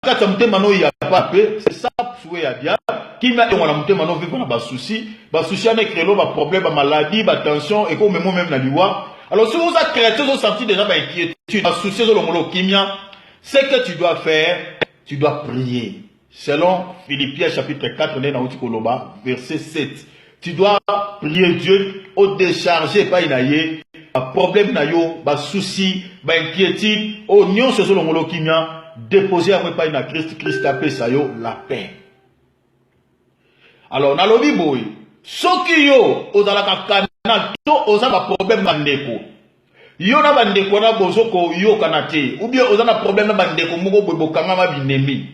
kata mutema il y a pas paix, c'est ça souhait ya bien. Qui m'a dit on a mutema no vivre na ba souci avec relo ba problème ba maladie, ba tension et comme même na liwa. Alors si vous êtes chrétien, vous sentez déjà ba inquiétude, ba souci sur le molo kimia, c'est que tu dois faire, tu dois prier. Selon Philippiens chapitre 4, on est dans Koloba, verset 7. Tu dois prier Dieu au décharger pas inaye, ba problème na yo, ba souci, ba inquiétude, au nyon sur le molo kimia. Déposer à pas une Christ, Christ appelle ça yo la paix. Alors, dans le Bible, ceux qui yo, aux alaka canal, to aux a problème bandeko. Yo na bandeko na bozoko yo kanate. Ou bien aux a problème na bandeko moko bobo kangama binemi.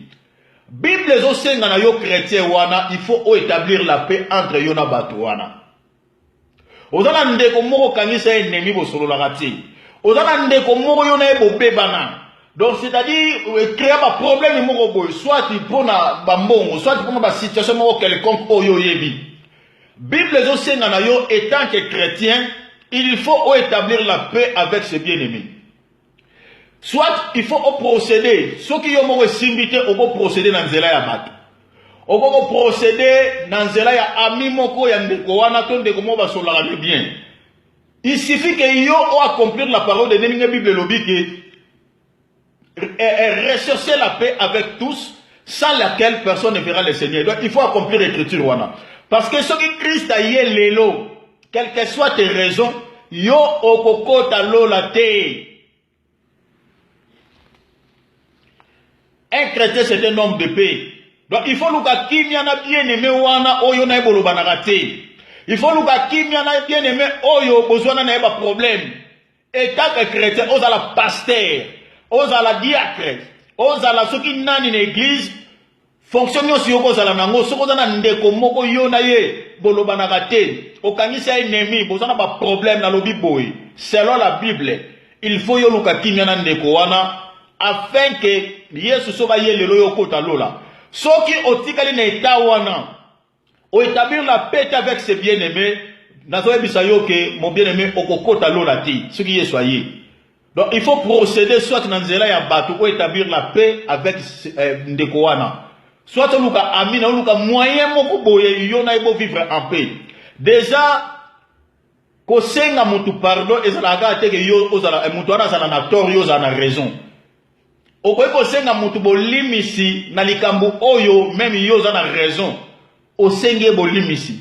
Bible zo senga na yo chrétien wana, il faut établir la paix entre yo na bato wana. Aux a ndeko moko kangisa ennemi bo solo la rati. Aux a ndeko moko yo na ebo bebana. Donc, c'est-à-dire, créer un problème, soit il prend un bambon, soit il prend une situation quelconque, Bible, étant que chrétien, il faut établir la paix avec ses bien-aimés. Soit il faut procéder, ceux qui ont invité, on va procéder dans Zela Yabat. On va procéder dans Zela Yami Moko Yandekoana, ton de comment va se bien. Il suffit que yo accomplir la parole de la Bible Lobby et rechercher la paix avec tous, sans laquelle personne ne verra le Seigneur. Donc il faut accomplir l'écriture. Parce que ce qui Christ a yé l'élo, quelles que soient tes raisons, yo okoko talo la te. Un chrétien c'est un homme de paix. Donc il faut nous qui bien aimé wana oyo na ebolo banarate. Il faut nous qui bien aimé oyo besoin na eba problème. Et tant que chrétien, on a la pasteur. Oza la diacre, oza la soki nani na église, fonction si oza la nango, soko za na ndeko moko yo na ye, boloba na gate, okangisa ennemi, bozana ba problème na lobi boy. Selon la Bible, il faut yo luka kimia na ndeko wana, afin que Yesu soba ye lelo yo kota lola. Soki otikali na eta wana, o établir la paix avec ses bien-aimés, nazo ebisa yo ke mon bien-aimé okokota lola ti, soki Yesu aye. Donc il faut procéder soit dans Zela ya bato pour établir la paix avec Ndekoana. Soit on luka amina, on luka moyen moko boye yona ebo vivre en paix. Déjà ko senga mutu pardon ezalaga teke yo ozala mutu ana sana na tort yo na raison. Okoye ko senga mutu bolimisi na likambo oyo même yo na raison. O senge bolimisi.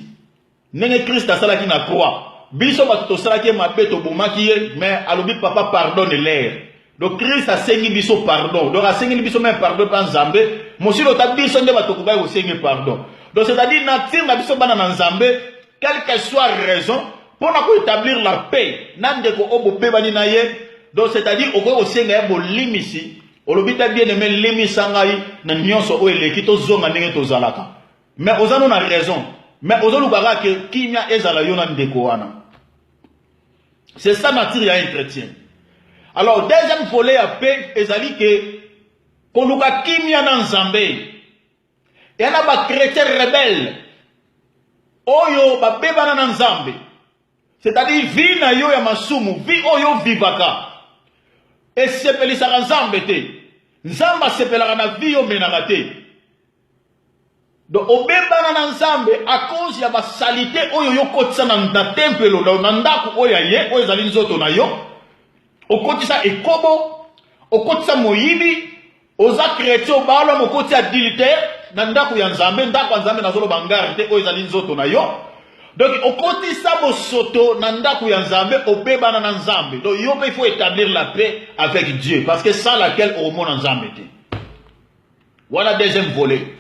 Nenge Christ asalaki na croix. Biso batuto salaki mabe to bomaki ye, mais alobi papa pardonne l'air. Donc Christ a sengi biso pardon. Donc a sengi biso même pardon pas Nzambe. Mosi lo ta biso nde batoko ba sengi pardon. Donc c'est-à-dire natir na biso bana Nzambe, quelle que soit raison, pour na ko établir la paix. Nande ko obo bebani na ye. Donc c'est-à-dire o senga bo limisi, olobi ta bien aimé limisa ngai na nyonso o eleki to zonga ndenge to zalaka. Mais ozano na raison. Mais ozalo baga ke kimia ezala yona ndeko wana. C'est ça nature ya un chrétien. Alors deuxième volet à paix ezali que koluka kimia na Nzambe. Et na ba chrétien rebelle. Oyo ba beba na Nzambe. C'est-à-dire vie na yo ya masumu, vie oyo vivaka. Et sepelisa Nzambe te. Nzamba sepelaka na vie yo menaka te. Donc, au bébana na Nzambe, à cause ya ba salité, oyo yo kotisa na tempelo, na ndako oyo ye, oyo zali nzoto na yo, okotisa ekobo, okotisa moyibi, oza chrétien obalo mokoti adultère, na ndako ya Nzambe, ndako ya Nzambe na zolo bangarite, oyo zali nzoto na yo. Donc, okotisa bosoto na ndako ya Nzambe, obébana na Nzambe. Donc, yo il faut établir la paix avec Dieu, parce que sans laquelle on remonte Nzambe te. Voilà deuxième volet.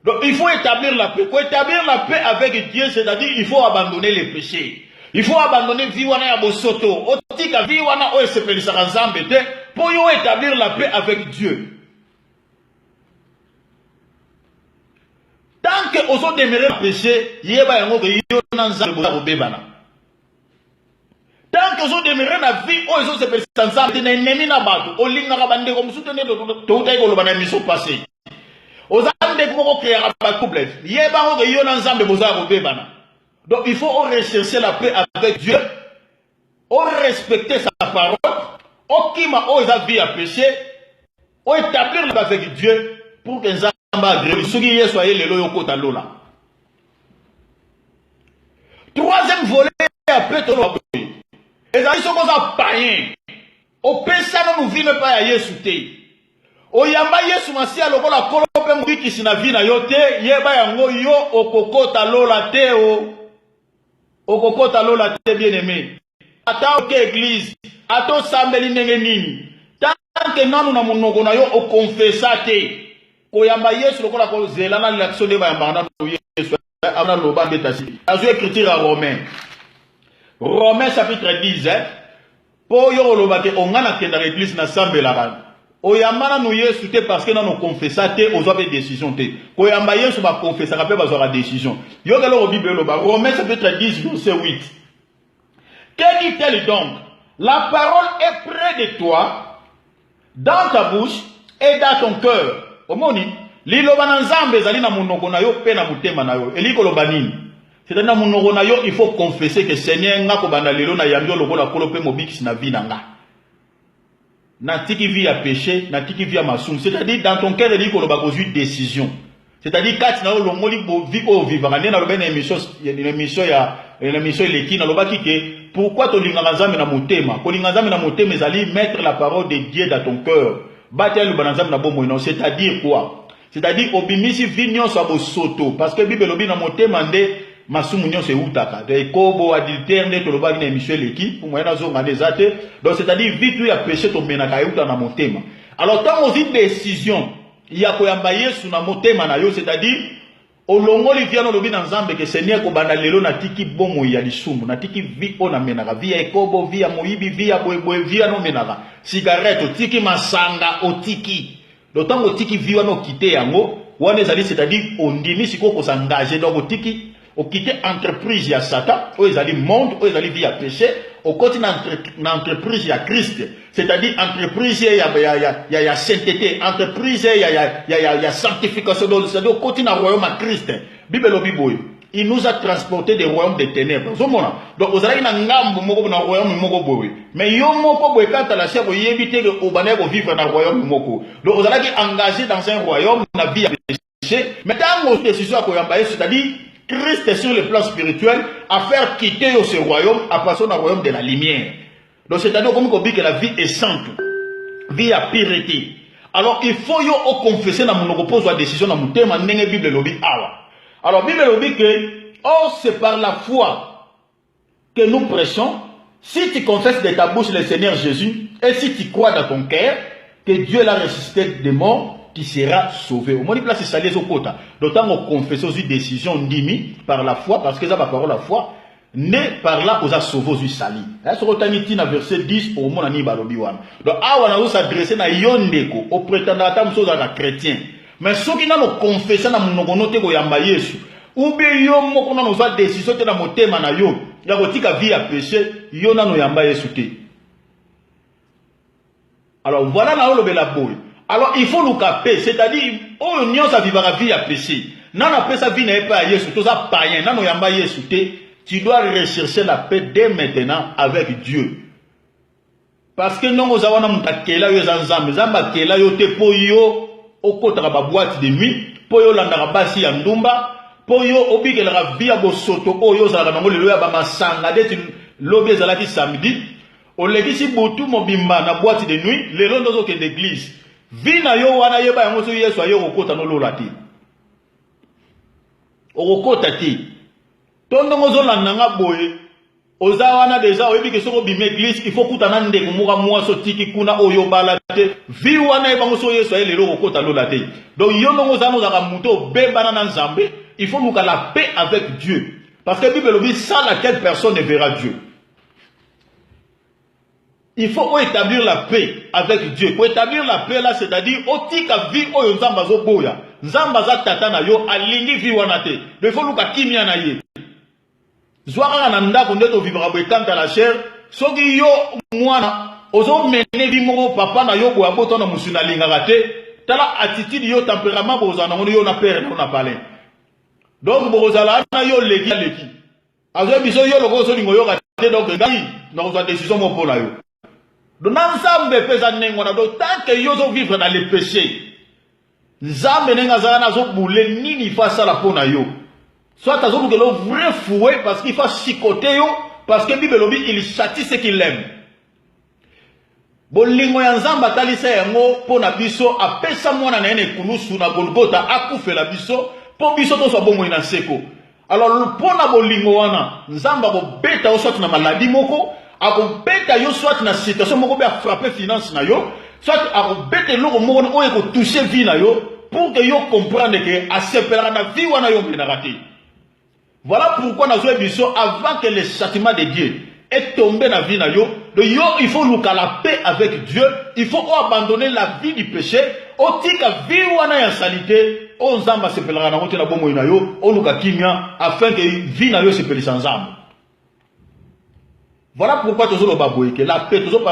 Donc il faut établir la paix. Pour établir la paix avec Dieu, c'est-à-dire il faut abandonner les péchés. Il faut abandonner viwana ya bosoto. Otika viwana o sepelisa Nzambe te pour établir la paix avec Dieu. Tant que oso demeurer le péché, yeba yango ke yo na Nzambe bo bebana. Tant que oso demeurer na vie o oso sepelisa Nzambe te na ennemi na bato, olinga ka bande ko musuto ne to utai ko lobana miso passé. Ozande pour créer un couple. Donc il faut rechercher la paix avec Dieu, respecter sa parole, qui m'a osé vie à péché, établir avec Dieu pour que Nzamba agrée. Ce qui est soyez le loyo kota lola. Troisième volet, après tout le monde. Et ça, ils sont comme ça païens. Au pesa nous vit pas à Yesu te. O yamba Yesu masia lokola kolope mbiki sina vina yote yeba yango yo okokota lola te o. Okokota lola te bien aimé. Ata oke église, ato sambeli ndenge nini. Tant que nanu na monoko na yo o confessa te. Ko yamba Yesu lokola ko zela na l'action de ba yamba na Yesu ana loba betasi. Azu écriture à Romains. Romains chapitre 10 pour yo loba ke ongana kenda l'église na sambela ba. Oyamana nous Yesu te parce que nous confessons te aux autres décisions te. Oyamba Yesu ba confesser après ba la décision. Yo ke lo Bible loba Romains chapitre 10 verset 8. Que dit-elle donc? La parole est près de toi, dans ta bouche et dans ton cœur. Omoni, li loba na nzambe zali na monoko na yo pe na mutema na yo. Eli ko loba nini? C'est-à-dire na monoko na yo il faut confesser que Seigneur nga ko banda lelo na yambi lokola kolope mobiki na vie na nga. Na tiki vie à péché, na tiki vie à masoum. C'est-à-dire dans ton cœur il dit ko loba ko décision. C'est-à-dire quand na lo moli bo vie o vivre na loba na émission leki na loba kike pourquoi to linga nzambe na motema? Ko linga nzambe na motema ezali mettre la parole de Dieu dans ton cœur. Batel banazam na bomo non, c'est-à-dire quoi? C'est-à-dire obimisi vignon sa bosoto parce que Bible lobi na motema nde masumu nyonso eutaka de kobo adultère nde to loba na émission leki pour moyen nazo ngane zate. Donc c'est-à-dire vitu ya péché to menaka euta na motema. Alors tant aussi décision ya koyamba Yesu na motema na yo, c'est-à-dire olongoli viano lobi na nzambe ke Seigneur ko banda lelo na tiki bomo ya lisumu na tiki vi ona menaka via ekobo via moyibi via boyeboye via no menaka cigarette otiki masanga otiki d'autant otiki vi wana okite yango wana ezali, c'est-à-dire ondimi siko ko s'engager donc otiki okite entreprise ya Satan o ezali monde o ezali via péché au côté na entreprise ya Christ, c'est-à-dire entreprise ya sainteté, entreprise ya sanctification, c'est-à-dire au côté na royaume à Christ. Bible lobi boy, il nous a transporté des royaumes des ténèbres. Donc vous allez na ngambo moko na royaume moko boy. Mais yo moko boy quand la chef yebite que obane ko vivre na royaume moko. Donc vous allez engagé dans un royaume na vie ya péché. Mais tant que décision ko yamba, c'est-à-dire Christ est sur le plan spirituel à faire quitter ce royaume à passer au royaume de la lumière. Donc c'est-à-dire comme on dit que la vie est sainte, vie à pureté. Alors il faut yo confesser dans mon repose la décision dans mon thème n'engé Bible lobi awa. Alors Bible lobi que c'est par la foi que nous prêchons. Si tu confesses de ta bouche le Seigneur Jésus et si tu crois dans ton cœur que Dieu l'a ressuscité des morts, qui sera sauvé. Au moins, il place salé au quota. D'autant qu'on confesse aussi décision dimi par la foi, parce que ça va par la foi, né par là aux a sauvé aux sali. Ce rotaniti na verset 10 au monde ani balobiwan. Donc, on a s'adresser na yondeko, au prétendant à la chrétien. Mais ceux qui n'ont confessé na monogonote ko yamba Yesu, ou bien yo moko na nos décision te na motema na yo, ya kotika vie à péché, yo na no yamba Yesu te. Alors voilà na lo bela boy. Alors il faut nous caper, c'est-à-dire, oh union ça vivra vie à péché. Non, la paix ça vie n'est pas à Yesu, tout ça païen, non, yamba Yesu te. Tu dois rechercher la paix dès maintenant avec Dieu. Parce que non, nous avons kela yo zanzambe, zamba kela yo te po yo okota ba boîte de nuit, po yo landa basi ya ndumba, po yo obikela via bo soto po yo za na ngolo ya ba masanga de lobi ezalaki samedi, olegisi butu mobimba na boîte de nuit, le long dozo ke d'église. Vina yo wana yeba yango so Yesu ayo okota no lola ti. Okota ti. Tondo ngozo landanga boye. Oza wana deja oyebi ke soko bime église, il faut kutana ndeko muka mwa so tiki kuna oyo balate. Vi wana yeba ngozo Yesu ayo lelo okota lola ti. Donc yo ndongo zano zaka muto bembana na nzambe, il faut nous la paix avec Dieu. Parce que la Bible dit sans laquelle personne ne verra Dieu. Il faut établir la paix avec Dieu. Pour établir la paix là, c'est-à-dire, otika vi oyo nzamba zo boya. Nzamba za tata na yo, alingi vi wanate. Il faut luka kimia na ye. Zwara na ndako ndeto vivra bwekanta la chair. Soki yo mwana, ozo mene vi moko papa na yo boya boto na musuna lingaka te. Tala attitude yo tempérament boza na yo na père na palais. Donc boza la na yo leki. Azo biso yo loko so lingo yo kate donc ngai na oza décision mo pona yo. Donc nzambe pesa nengona do tant que yozo vivre dans le péché. Nzambe nenga zana zo boule nini face à la pona yo. Soit azo boule le vrai fouet parce qu'il faut chicoter yo parce que Bible lobi il châtie ce qu'il aime. Bolingo ya nzamba talisa yango pona biso apesa mwana na ene kulusu na Golgotha akufela biso po biso to so bomo ina seko. Alors pona bolingo wana nzamba ko beta o soit na maladie moko akobeta yo soit na situation moko be a frapper finance na yo soit akobeta loko moko oyo ko toucher vie na yo pour que yo comprendre que asepelaka na vie wana yo mena raté. Voilà pourquoi na zo biso avant que le châtiment de Dieu est tombé dans la vie na yo, il faut louer la paix avec Dieu, il faut abandonner la vie du péché, au tika vie wana ya salité, on zamba sepelaka na wote na bomo na yo, on louka kimia afin que vie na yo sepeli sans âme. Voilà pourquoi toujours le baboué que la paix toujours